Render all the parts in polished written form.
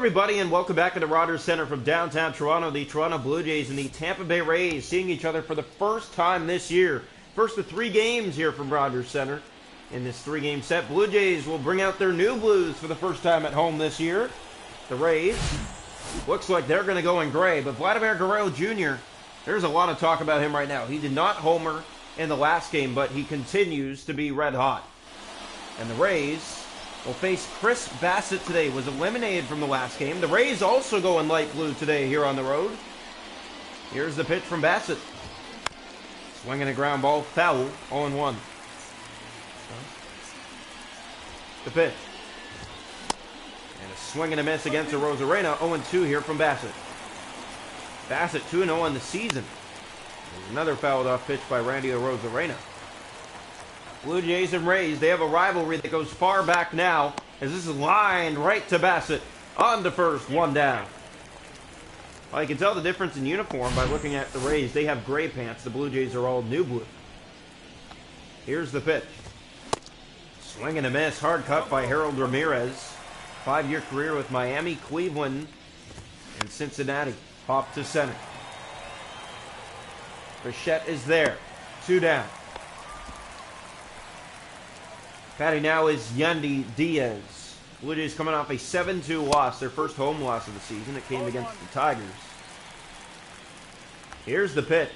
everybody, and welcome back to the Rogers Center from downtown Toronto. The Toronto Blue Jays and the Tampa Bay Rays seeing each other for the first time this year. First of 3 games here from Rogers Center. In this 3-game set, Blue Jays will bring out their new blues for the first time at home this year. The Rays, looks like they're going to go in gray, but Vladimir Guerrero Jr., there's a lot of talk about him right now. He did not homer in the last game, but he continues to be red hot. And the Rays will face Chris Bassitt today. Was eliminated from the last game. The Rays also go in light blue today here on the road. Here's the pitch from Bassitt. Swinging a ground ball, foul, 0-1. The pitch. And a swing and a miss against the Rosarena. 0-2 here from Bassitt. Bassitt 2-0 on the season. There's another fouled off pitch by Randy Rosarena. Blue Jays and Rays, they have a rivalry that goes far back now, as this is lined right to Bassitt. On to first, 1 down. Well, you can tell the difference in uniform by looking at the Rays. They have gray pants. The Blue Jays are all new blue. Here's the pitch. Swing and a miss. Hard cut by Harold Ramirez. 5-year career with Miami, Cleveland, and Cincinnati. Hop to center. Bichette is there. 2 down. Batting now is Yandy Diaz. Blue Jays coming off a 7-2 loss, their first home loss of the season. It came against the Tigers. Here's the pitch.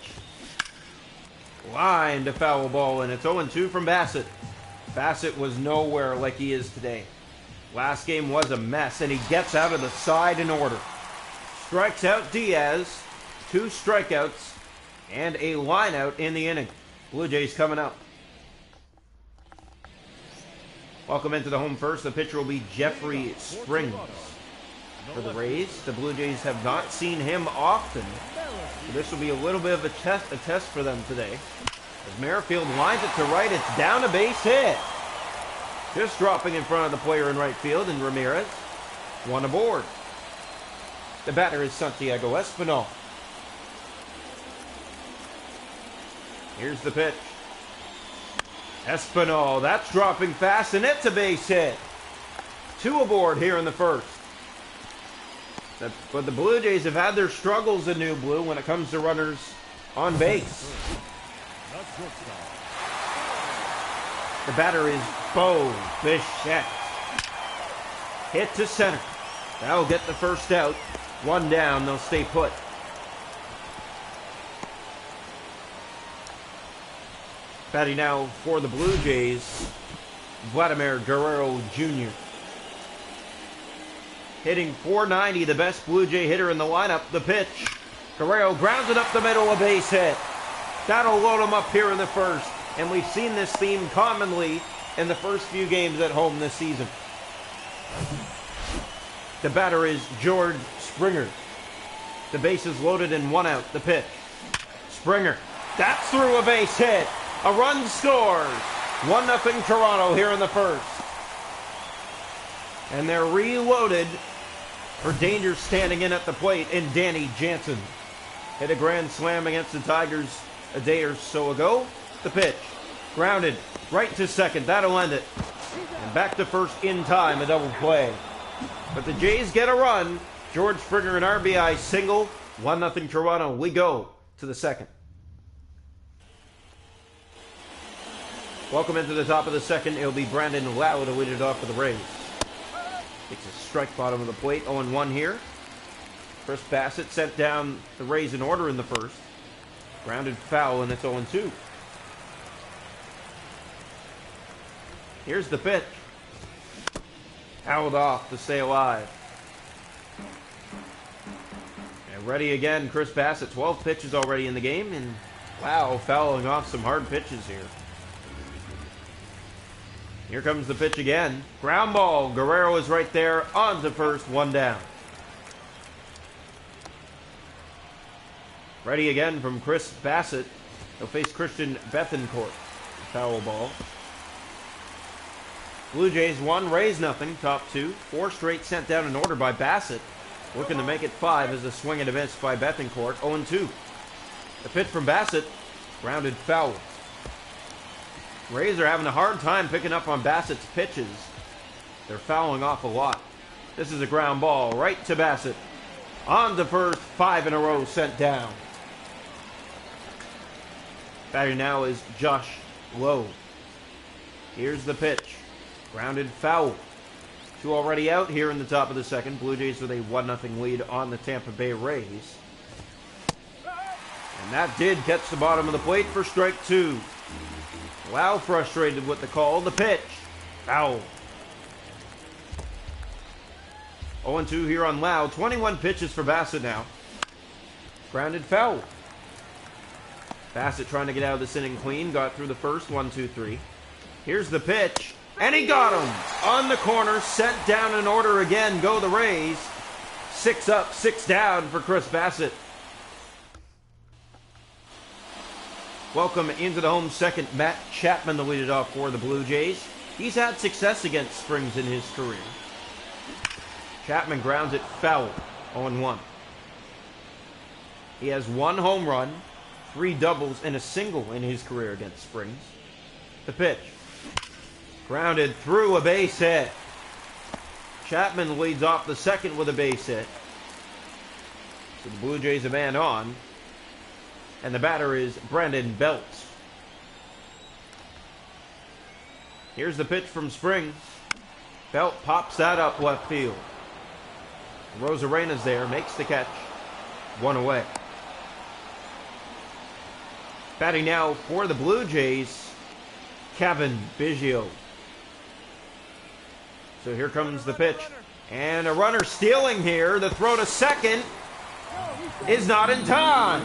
Line to foul ball, and it's 0-2 from Bassitt. Bassitt was nowhere like he is today. Last game was a mess, and he gets out of the side in order. Strikes out Diaz, 2 strikeouts, and a line out in the inning. Blue Jays coming up. Welcome into the home first. The pitcher will be Jeffrey Springs for the Rays. The Blue Jays have not seen him often, so this will be a little bit of a test for them today. As Merrifield lines it to right, it's down a base hit. Just dropping in front of the player in right field, and Ramirez, 1 aboard. The batter is Santiago Espinal. Here's the pitch. Espinal, that's dropping fast, and it's a base hit. 2 aboard here in the first. But the Blue Jays have had their struggles in new blue when it comes to runners on base. The batter is Bo Bichette. Hit to center. That'll get the first out. 1 down, they'll stay put. Batting now for the Blue Jays, Vladimir Guerrero Jr. Hitting .490, the best Blue Jay hitter in the lineup. The pitch. Guerrero grounds it up the middle, a base hit. That'll load him up here in the first. And we've seen this theme commonly in the first few games at home this season. The batter is George Springer. The base is loaded and 1 out. The pitch. Springer. That's through a base hit. A run scores. 1-0 Toronto here in the first. And they're reloaded for danger standing in at the plate in Danny Jansen. Hit a grand slam against the Tigers a day or so ago. The pitch. Grounded right to second. That'll end it. And back to first in time, a double play. But the Jays get a run. George Springer an RBI single. 1-0 Toronto. We go to the second. Welcome into the top of the second. It'll be Brandon Lau to lead it off for the Rays. Takes a strike bottom of the plate. 0-1 here. Chris Bassitt sent down the Rays in order in the first. Grounded foul, and it's 0-2. Here's the pitch. Held off to stay alive. And ready again, Chris Bassitt. 12 pitches already in the game, and wow, fouling off some hard pitches here. Here comes the pitch again. Ground ball. Guerrero is right there. On to first. 1 down. Ready again from Chris Bassitt. He'll face Christian Bethencourt. Foul ball. Blue Jays 1, Rays nothing. Top 2. 4 straight sent down in order by Bassitt. Looking to make it 5 as a swing and a miss by Bethencourt. 0-2. The pitch from Bassitt. Grounded foul. Rays are having a hard time picking up on Bassitt's pitches. They're fouling off a lot. This is a ground ball right to Bassett. On to first, 5 in a row sent down. Batter now is Josh Lowe. Here's the pitch. Grounded foul. 2 already out here in the top of the second. Blue Jays with a 1-0 lead on the Tampa Bay Rays. And that did catch the bottom of the plate for strike 2. Lau frustrated with the call. The pitch. Foul. 0-2 here on Lau. 21 pitches for Bassett now. Grounded foul. Bassett trying to get out of this inning clean. Got through the first. 1-2-3. Here's the pitch. And he got him. On the corner. Sent down in order again. Go the Rays. 6 up, 6 down for Chris Bassett. Welcome into the home second. Matt Chapman to lead it off for the Blue Jays. He's had success against Springs in his career. Chapman grounds it foul. 0-1. He has 1 home run, 3 doubles, and a single in his career against Springs. The pitch. Grounded through a base hit. Chapman leads off the second with a base hit. So the Blue Jays a man on. And the batter is Brandon Belt. Here's the pitch from Springs. Belt pops that up left field. Rosarena's there, makes the catch. 1 away. Batting now for the Blue Jays, Kevin Biggio. So here comes the pitch. And a runner stealing here. The throw to second is not in time.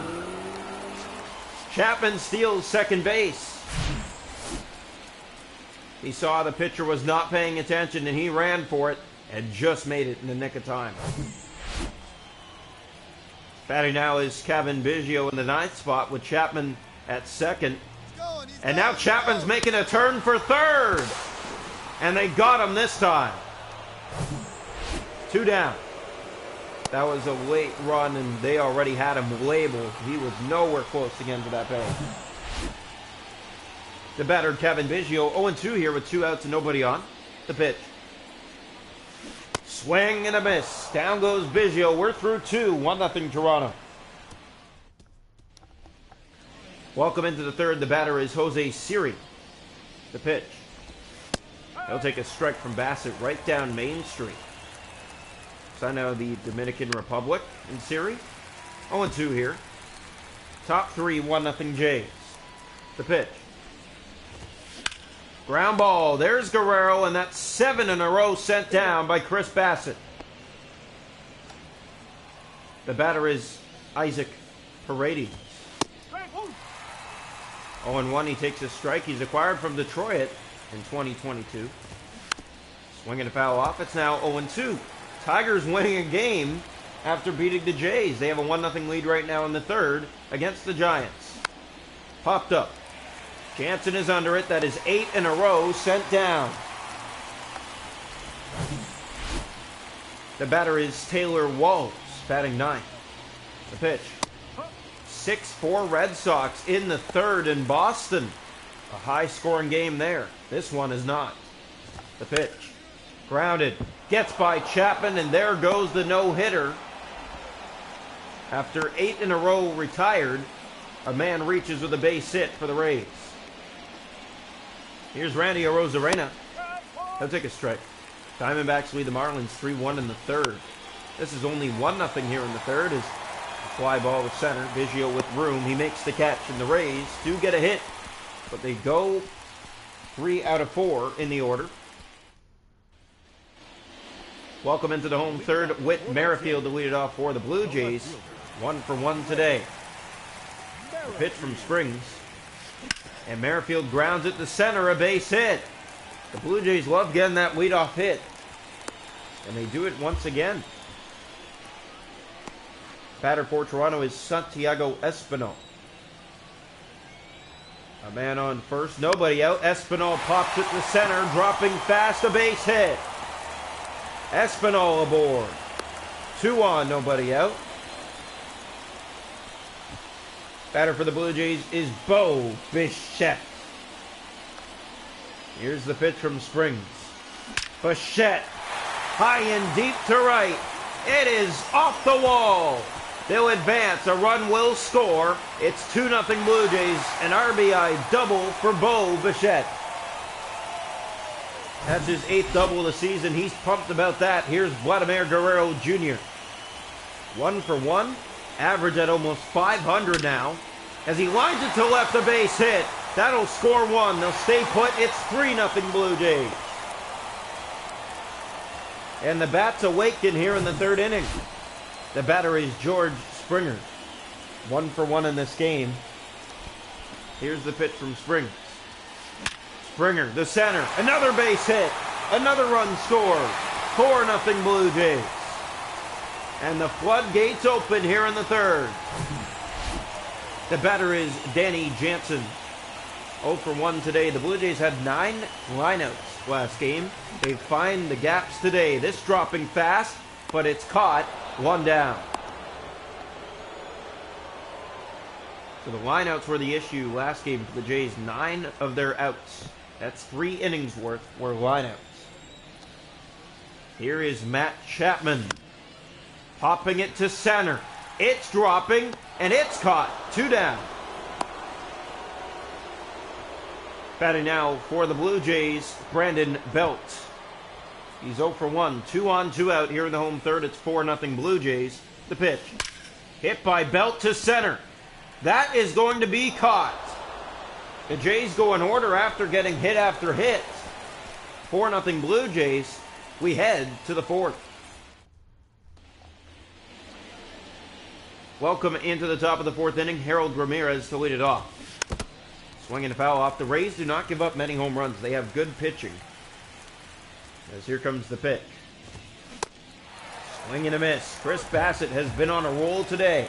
Chapman steals second base. He saw the pitcher was not paying attention and he ran for it and just made it in the nick of time. Batting now is Kevin Biggio in the 9th spot with Chapman at second. And now Chapman's making a turn for third. And they got him this time. 2 down. That was a late run, and they already had him labeled. He was nowhere close to getting to that base. The batter, Kevin Biggio, 0-2 here with 2 outs and nobody on. The pitch. Swing and a miss. Down goes Biggio. We're through 2. 1-0 Toronto. Welcome into the third. The batter is Jose Siri. The pitch. He'll take a strike from Bassett right down Main Street. Sign out of the Dominican Republic in Siri. 0-2 here. Top 3, 1-0 Jays. The pitch. Ground ball. There's Guerrero, and that's 7 in a row sent down by Chris Bassett. The batter is Isaac Paredes. 0-1, he takes a strike. He's acquired from Detroit in 2022. Swinging a foul off. It's now 0-2. Tigers winning a game after beating the Jays. They have a 1-0 lead right now in the third against the Giants. Popped up. Jansen is under it. That is 8 in a row sent down. The batter is Taylor Walls, batting 9th. The pitch. 6-4 Red Sox in the third in Boston. A high-scoring game there. This one is not. The pitch. Grounded. Gets by Chapman, and there goes the no-hitter. After 8 in a row retired, a man reaches with a base hit for the Rays. Here's Randy Arozarena. He'll take a strike. Diamondbacks lead the Marlins 3-1 in the third. This is only 1-0 here in the third as the fly ball to center. Biggio with room. He makes the catch, and the Rays do get a hit, but they go 3 out of 4 in the order. Welcome into the home third. Whit Merrifield to lead it off for the Blue Jays. 1 for 1 today. The pitch from Springs. And Merrifield grounds it to center, a base hit. The Blue Jays love getting that leadoff hit. And they do it once again. Batter for Toronto is Santiago Espinal. A man on first, nobody out. Espinal pops it to center, dropping fast, a base hit. Espinal aboard. 2 on, nobody out. Batter for the Blue Jays is Bo Bichette. Here's the pitch from Springs. Bichette high and deep to right. It is off the wall. They'll advance. A run will score. It's 2-0 Blue Jays. An RBI double for Bo Bichette. That's his 8th double of the season. He's pumped about that. Here's Vladimir Guerrero Jr. 1 for 1. Average at almost 500 now. As he lines it to left, a base hit. That'll score 1. They'll stay put. It's 3-0 Blue Jays. And the bats awaken here in the 3rd inning. The batter is George Springer. 1 for 1 in this game. Here's the pitch from Springer. Springer, the center. Another base hit. Another run scored. 4-0 Blue Jays. And the floodgates open here in the 3rd. The batter is Danny Jansen. 0 for 1 today. The Blue Jays had 9 lineouts last game. They find the gaps today. This dropping fast, but it's caught. 1 down. So the lineouts were the issue last game for the Jays. 9 of their outs. That's 3 innings worth were lineouts. Here is Matt Chapman. Popping it to center. It's dropping, and it's caught. 2 down. Batting now for the Blue Jays, Brandon Belt. He's 0 for 1. 2 on, 2 out here in the home 3rd. It's 4-0 Blue Jays. The pitch. Hit by Belt to center. That is going to be caught. The Jays go in order after getting hit after hit. 4-0 Blue Jays. We head to the 4th. Welcome into the top of the 4th inning. Harold Ramirez to lead it off. Swinging a foul off. The Rays do not give up many home runs. They have good pitching. As here comes the pitch. Swing and a miss. Chris Bassett has been on a roll today.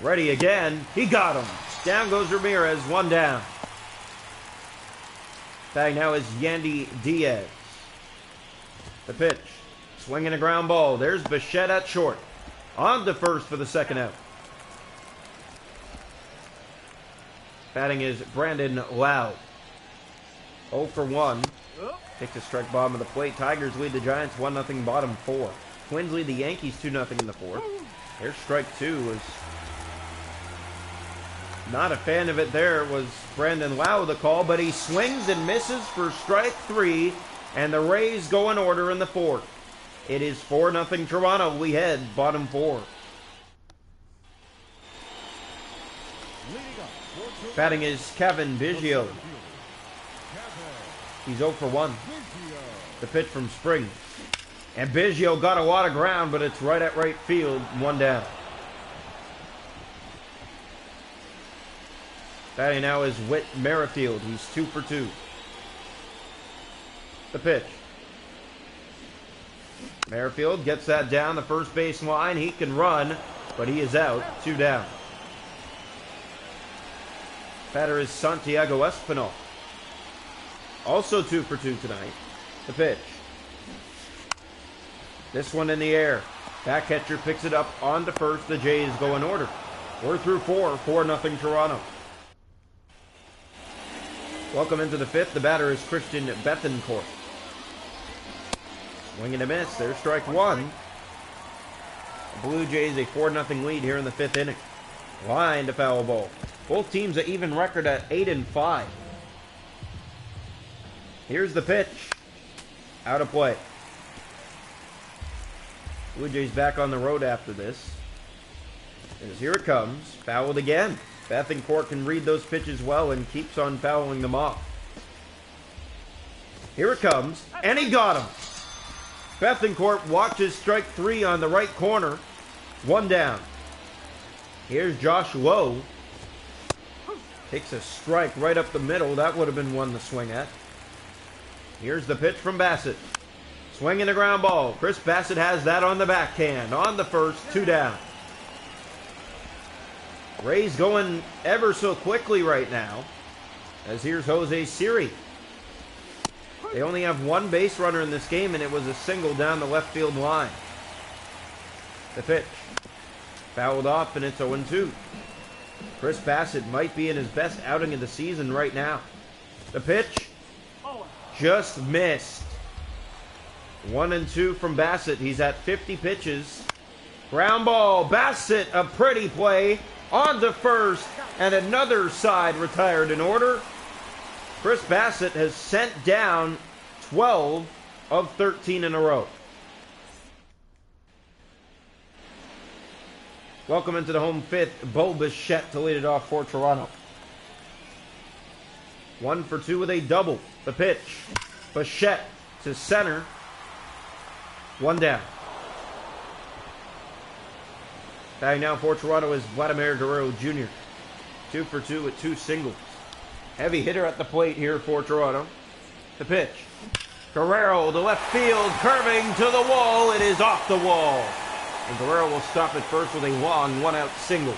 Ready again. He got him. Down goes Ramirez. 1 down. Batting now is Yandy Diaz. The pitch. Swinging a ground ball. There's Bichette at short. On to first for the 2nd out. Batting is Brandon Lowe. 0 for 1. Takes a strike bottom of the plate. Tigers lead the Giants 1-0 bottom 4. Twins lead the Yankees 2-0 in the 4th. There's strike 2. Was not a fan of it there. It was Brandon Lowe the call, but he swings and misses for strike 3, and the Rays go in order in the 4th. It is 4-0 Toronto. We head bottom 4. Batting is Kevin Biggio. He's 0 for 1. The pitch from Spring. And Biggio got a lot of ground, but it's right at right field. 1 down. Batting now is Whit Merrifield. He's 2 for 2. The pitch. Merrifield gets that down the first base line. He can run, but he is out. 2 down. Batter is Santiago Espinal. Also 2 for 2 tonight. The pitch. This one in the air. Back catcher picks it up on to first. The Jays go in order. We're through 4. 4-0 Toronto. Welcome into the 5th. The batter is Christian Bethencourt. Swing and a miss. There's strike 1. The Blue Jays a 4-0 lead here in the 5th inning. Line to foul ball. Both teams an even record at 8-5. Here's the pitch. Out of play. Blue Jays back on the road after this. As here it comes. Fouled again. Bethencourt can read those pitches well and keeps on fouling them off. Here it comes. And he got him. Bethencourt watches strike 3 on the right corner. 1 down. Here's Josh Lowe. Takes a strike right up the middle. That would have been one to swing at. Here's the pitch from Bassett. Swinging a ground ball. Chris Bassett has that on the backhand. On the first. 2 down. Rays going ever so quickly right now. As here's Jose Siri. They only have 1 base runner in this game, and it was a single down the left field line. The pitch. Fouled off, and it's 0-2. Chris Bassett might be in his best outing of the season right now. The pitch just missed. 1-2 from Bassett. He's at 50 pitches. Ground ball. Bassett, a pretty play. On to first. And another side retired in order. Chris Bassett has sent down 12 of 13 in a row. Welcome into the home fifth. Bo Bichette to lead it off for Toronto. 1 for 2 with a double. The pitch. Bichette to center. 1 down. Batting now for Toronto is Vladimir Guerrero Jr. 2 for 2 with 2 singles. Heavy hitter at the plate here for Toronto. The pitch. Guerrero to left field, curving to the wall. It is off the wall. And Guerrero will stop at first with a long 1-out single.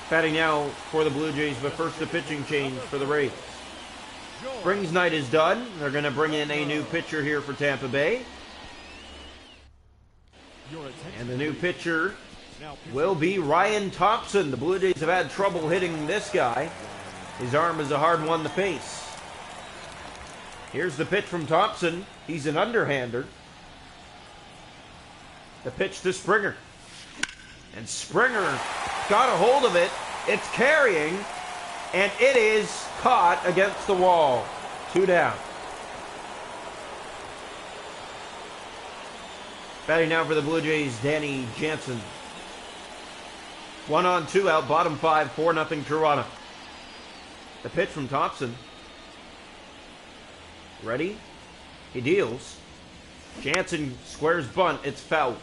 Batting now for the Blue Jays, but first the pitching change for the Rays. Springs night is done. They're going to bring in a new pitcher here for Tampa Bay. And the new pitcher will be Ryan Thompson. The Blue Jays have had trouble hitting this guy. His arm is a hard one to face. Here's the pitch from Thompson. He's an underhander. The pitch to Springer. And Springer got a hold of it. It's carrying. And it is caught against the wall. 2 down. Batting now for the Blue Jays, Danny Jansen. 1-2 out, bottom 5, 4-0 Toronto. The pitch from Thompson. Ready? He deals. Jansen squares bunt. It's foul.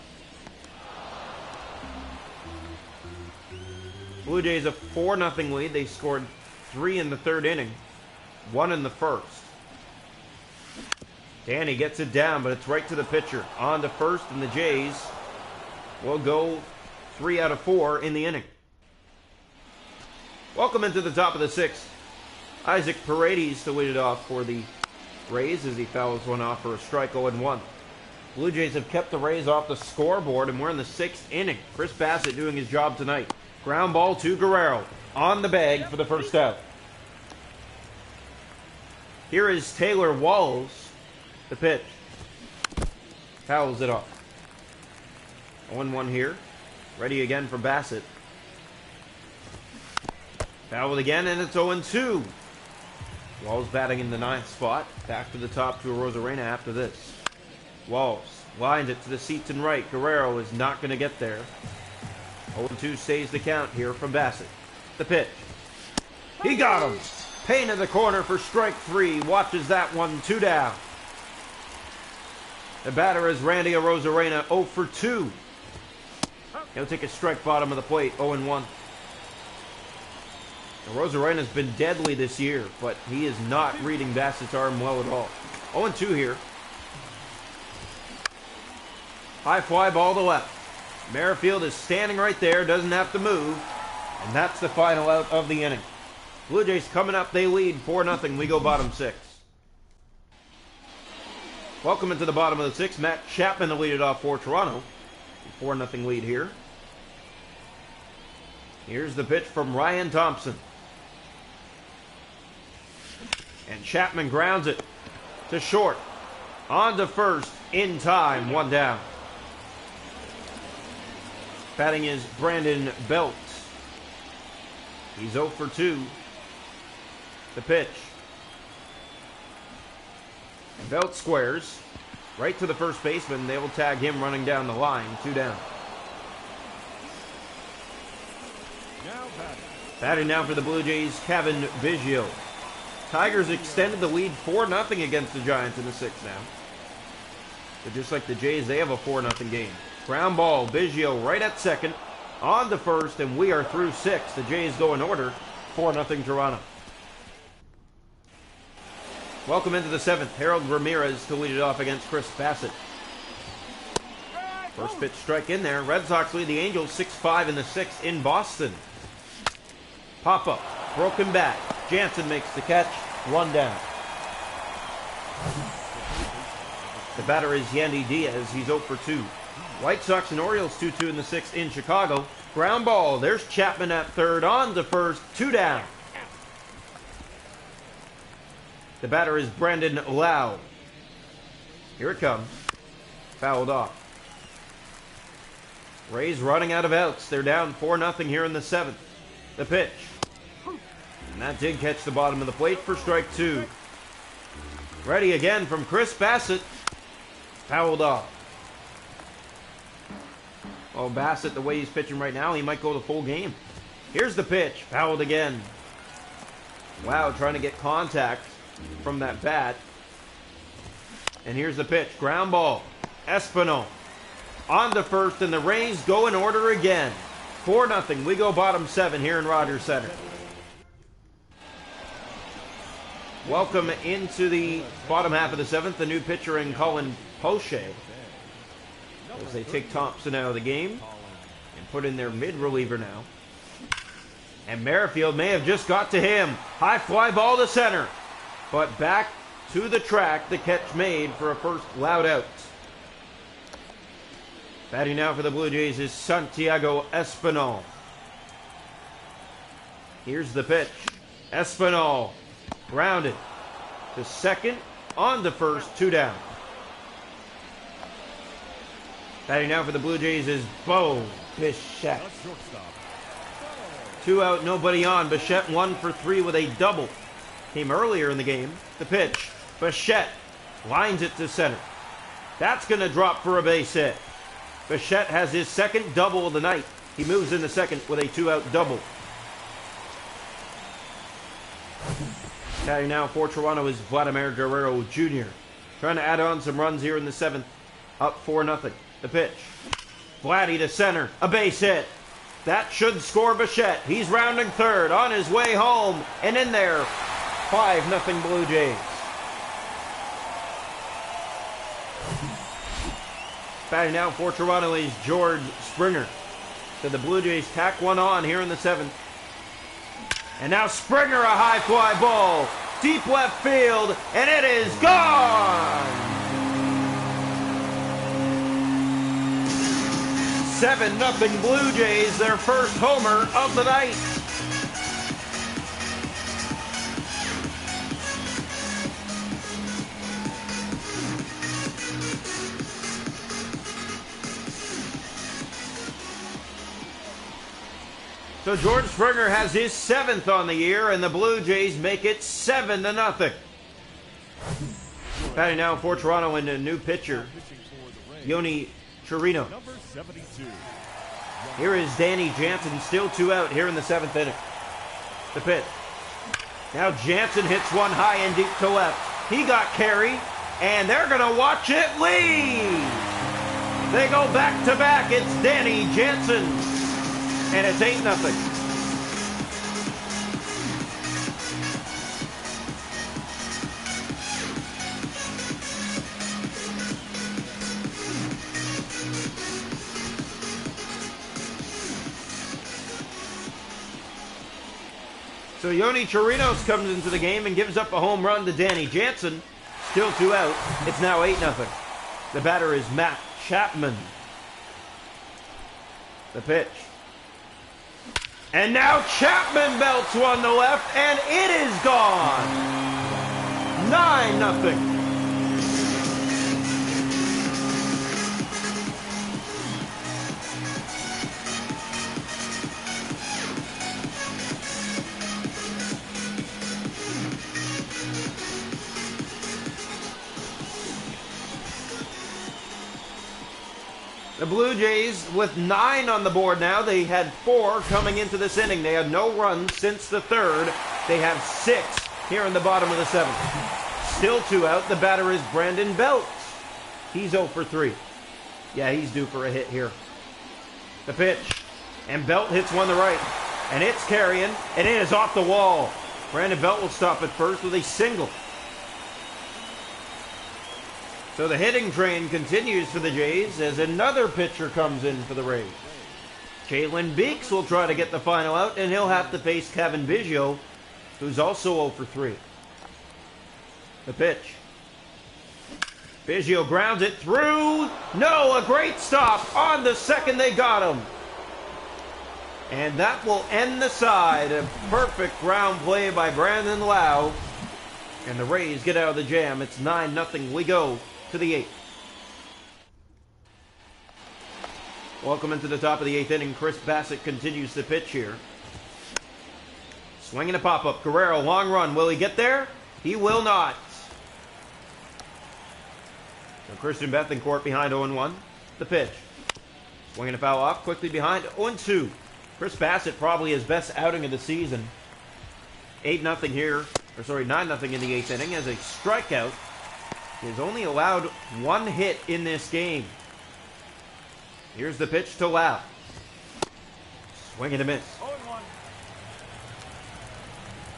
Blue Jays a 4-0 lead. They scored 3 in the 3rd inning. 1 in the 1st. Danny gets it down, but it's right to the pitcher. On to first, and the Jays will go 3 out of 4 in the inning. Welcome into the top of the 6th. Isaac Paredes to lead it off for the Rays as he fouls one off for a strike, 0-1. Blue Jays have kept the Rays off the scoreboard, and we're in the 6th inning. Chris Bassett doing his job tonight. Ground ball to Guerrero. On the bag for the first out. Here is Taylor Walls. The pitch. Fouls it off. 0-1 here. Ready again for Bassett. Fouled again, and it's 0-2. Walls batting in the 9th spot. Back to the top to Arozarena after this. Walls lines it to the seats and right. Guerrero is not going to get there. 0-2 stays the count here from Bassett. The pitch. He got him. Payne in the corner for strike 3. Watches that one. 2 down. The batter is Randy Arozarena, 0 for 2. He'll take a strike bottom of the plate, 0-1. Arozarena's been deadly this year, but he is not reading Bassett's arm well at all. 0-2 here. High fly ball to left. Merrifield is standing right there, doesn't have to move. And that's the final out of the inning. Blue Jays coming up, they lead 4-0. We go bottom 6. Welcome into the bottom of the 6th. Matt Chapman to lead it off for Toronto. 4-0 lead here. Here's the pitch from Ryan Thompson. And Chapman grounds it to short. On to first in time. 1 down. Batting is Brandon Belt. He's 0 for 2. The pitch. Belt squares. Right to the first baseman. They will tag him running down the line. 2 down. Batting now for the Blue Jays, Kevin Biggio. Tigers extended the lead 4-0 against the Giants in the 6th now. But just like the Jays, they have a 4-0 game. Ground ball, Biggio right at second. On to first, and we are through 6. The Jays go in order. 4-0 Toronto. Welcome into the 7th. Harold Ramirez to lead it off against Chris Bassett. First pitch strike in there. Red Sox lead the Angels 6-5 in the 6th in Boston. Pop-up. Broken bat. Jansen makes the catch. 1 down. The batter is Yandy Diaz. He's 0 for 2. White Sox and Orioles 2-2 in the 6th in Chicago. Ground ball. There's Chapman at third. On to first. 2 down. The batter is Brandon Lau. Here it comes. Fouled off. Rays running out of outs. They're down 4-0 here in the 7th. The pitch. And that did catch the bottom of the plate for strike 2. Ready again from Chris Bassett. Fouled off. Oh, Bassett, the way he's pitching right now, he might go the full game. Here's the pitch. Fouled again. Wow, trying to get contact from that bat. And here's the pitch. Ground ball. Espinal. On to first, and the Rays go in order again. 4-0. We go bottom 7 here in Rogers Center. Welcome into the bottom half of the 7th. The new pitcher in Colin Poche. As they take Thompson out of the game and put in their mid-reliever now. And Merrifield may have just got to him. High fly ball to center. But back to the track, the catch made for a first loud out. Batting now for the Blue Jays is Santiago Espinal. Here's the pitch. Espinal grounded to second, on to first, 2 down. Batting now for the Blue Jays is Bo Bichette. 2 out, nobody on. Bichette 1 for 3 with a double. Came earlier in the game. The pitch. Bichette lines it to center. That's going to drop for a base hit. Bichette has his second double of the night. He moves in the second with a 2-out double. Batting now for Toronto is Vladimir Guerrero Jr. Trying to add on some runs here in the 7th. Up 4-0. The pitch. Vladdy to center. A base hit. That should score Bichette. He's rounding third on his way home. And in there, 5-0 Blue Jays. Batting now for Toronto is George Springer. So the Blue Jays tack one on here in the 7th. And now Springer, a high fly ball. Deep left field. And it is gone. 7-0 Blue Jays, their first homer of the night. So George Springer has his 7th on the year, and the Blue Jays make it 7-0. Batting now for Toronto and a new pitcher, Yoni Chirino. Here is Danny Jansen, still 2 out here in the 7th inning. The pitch. Now Jansen hits one high and deep to left. He got carried, and they're going to watch it leave. They go back to back. It's Danny Jansen, and it's 8-0. So Yoni Chirinos comes into the game and gives up a home run to Danny Jansen. Still 2 out. It's now 8-0. The batter is Matt Chapman. The pitch. And now Chapman belts one to left, and it is gone. 9-0. The Blue Jays with 9 on the board now. They had 4 coming into this inning. They had no runs since the 3rd. They have 6 here in the bottom of the 7th. Still 2 out. The batter is Brandon Belts. He's 0 for 3. Yeah, he's due for a hit here. The pitch. And Belt hits one to right. And it's carrying. And it is off the wall. Brandon Belt will stop at first with a single. So the hitting train continues for the Jays as another pitcher comes in for the Rays. Jalen Beeks will try to get the final out, and he'll have to face Kevin Biggio, who's also 0 for 3. The pitch. Biggio grounds it through. No, a great stop. On the second, they got him. And that will end the side. A perfect ground play by Brandon Lau. And the Rays get out of the jam. It's 9-0. We go to the 8th. Welcome into the top of the 8th inning. Chris Bassett continues to pitch here. Swinging a pop-up. Guerrero, long run. Will he get there? He will not. So Christian Bethencourt behind 0-1. The pitch. Swinging a foul off. Quickly behind 0-2. Chris Bassett probably his best outing of the season. 8-0 here. Or sorry, 9-0 in the 8th inning as a strikeout. He has only allowed one hit in this game. Here's the pitch to Lau. Swing and a miss.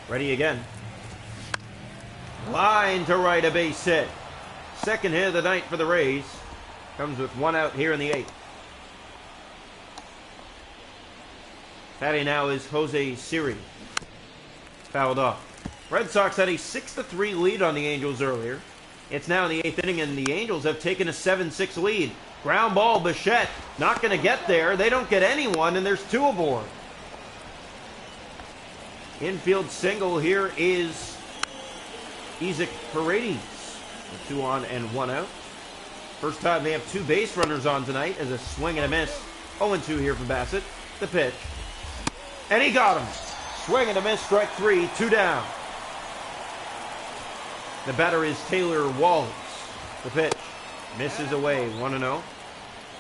Ready again. Line to right, a base hit. Second hit of the night for the Rays. Comes with one out here in the 8th. Batting now is Jose Siri. Fouled off. Red Sox had a 6-3 lead on the Angels earlier. It's now in the 8th inning, and the Angels have taken a 7-6 lead. Ground ball, Bichette. Not going to get there. They don't get anyone, and there's two aboard. Infield single here is Isaac Paredes. 2 on and 1 out. First time they have two base runners on tonight as a swing and a miss. 0-2 here from Bassett. The pitch. And he got him. Swing and a miss, strike 3, 2 down. The batter is Taylor Walls. The pitch. Misses away, 1-0.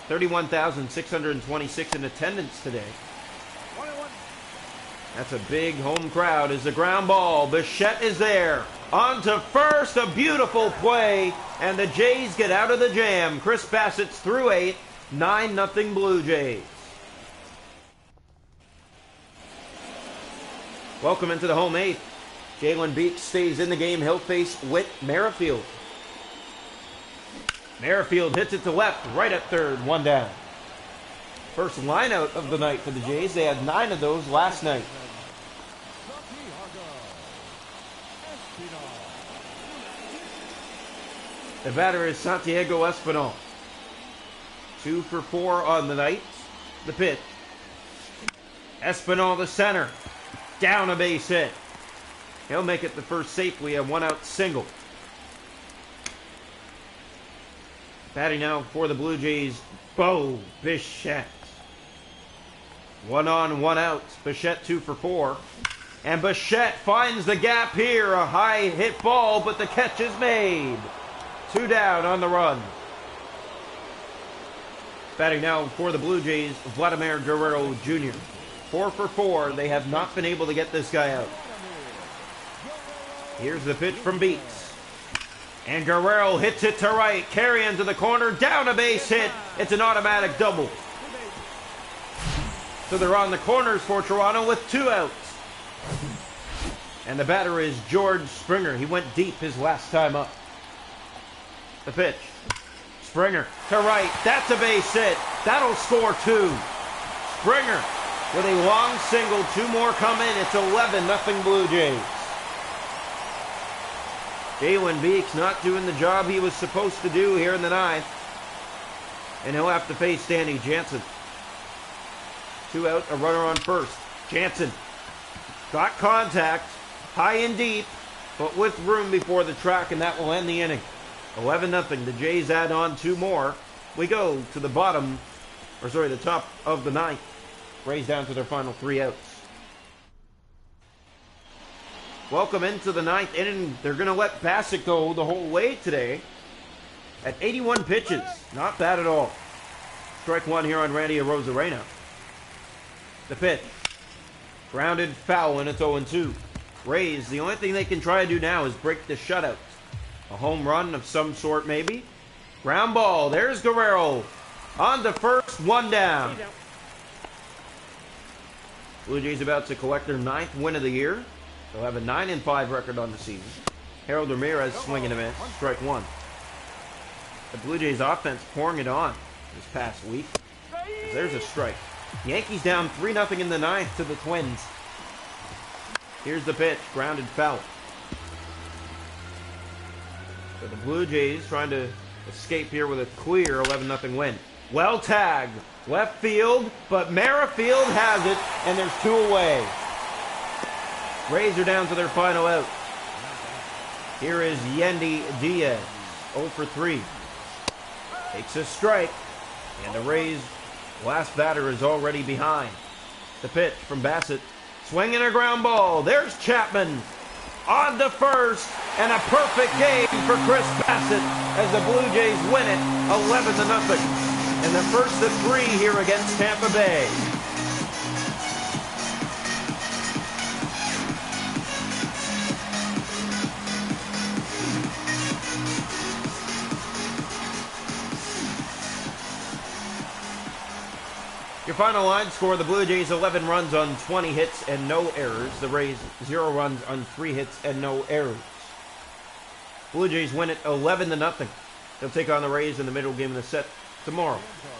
31,626 in attendance today. That's a big home crowd as the ground ball. Bichette is there. On to first, a beautiful play. And the Jays get out of the jam. Chris Bassett's through 8. 9-0 Blue Jays. Welcome into the home 8th. Jalen Beeks stays in the game. He'll face Whit Merrifield. Merrifield hits it to left, right at third, 1 down. First line out of the night for the Jays. They had 9 of those last night. The batter is Santiago Espinal. 2 for 4 on the night. The pitch. Espinal, the center. Down a base hit. He'll make it the first safely, a 1-out single. Batting now for the Blue Jays, Bo Bichette. 1 on, 1 out. Bichette 2 for 4. And Bichette finds the gap here. A high hit ball, but the catch is made. 2 down on the run. Batting now for the Blue Jays, Vladimir Guerrero Jr. 4 for 4. They have not been able to get this guy out. Here's the pitch from Beeks. And Guerrero hits it to right. Carry into the corner. Down a base hit. It's an automatic double. So they're on the corners for Toronto with 2 outs. And the batter is George Springer. He went deep his last time up. The pitch. Springer to right. That's a base hit. That'll score 2. Springer with a long single. 2 more come in. It's 11-0 Blue Jays. Jalen Beeks not doing the job he was supposed to do here in the 9th. And he'll have to face Danny Jansen. 2 out, a runner on first. Jansen got contact, high and deep, but with room before the track, and that will end the inning. 11-0. The Jays add on 2 more. We go to the top of the 9th. Rays down to their final 3 outs. Welcome into the 9th inning. They're going to let Bassett go the whole way today at 81 pitches. Not bad at all. Strike 1 here on Randy Arozarena. The pitch. Grounded foul, and it's 0-2. Rays, the only thing they can try to do now is break the shutout. A home run of some sort, maybe. Ground ball. There's Guerrero. On to first, 1 down. Blue Jays about to collect their 9th win of the year. They'll have a 9-5 record on the season. Harold Ramirez swinging a miss. Strike 1. The Blue Jays offense pouring it on this past week. There's a strike. Yankees down 3-0 in the 9th to the Twins. Here's the pitch. Grounded foul. So the Blue Jays trying to escape here with a clear 11-0 win. Well tagged. Left field, but Merrifield has it, and there's 2 away. Rays are down to their final out. Here is Yendi Diaz, 0 for 3. Takes a strike, and the Rays' last batter is already behind. The pitch from Bassett, swinging a ground ball. There's Chapman on to first, and a perfect game for Chris Bassett as the Blue Jays win it 11-0. And the first of 3 here against Tampa Bay. Your final line score, the Blue Jays 11 runs on 20 hits and no errors. The Rays 0 runs on 3 hits and no errors. Blue Jays win it 11-0. They'll take on the Rays in the middle game of the set tomorrow.